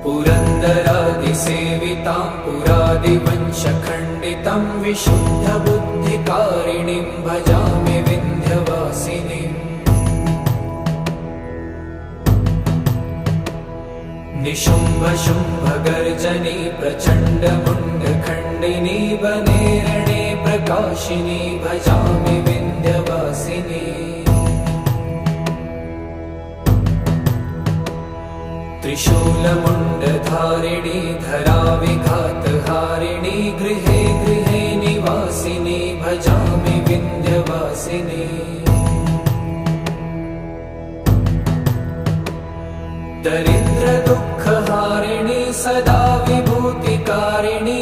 पुरन्दरादिसेवितां पुरादिवंशखण्डितं विशुद्धबुद्धिकारिणीं भजामि विन्ध्यवासिनीम्। निशुम्भशुम्भगर्जनी प्रचण्डमुण्डखण्डिनी वने रणे प्रकाशिनी भजामि विन्ध्यवासिनी। त्रिशूलमुण्डधारिणी धराविघातहारिणी गृहे गृहे निवासिनी भजामि विन्ध्यवासिनी। दरिद्रदुःखहारिणी सदा विभूतिकारिणी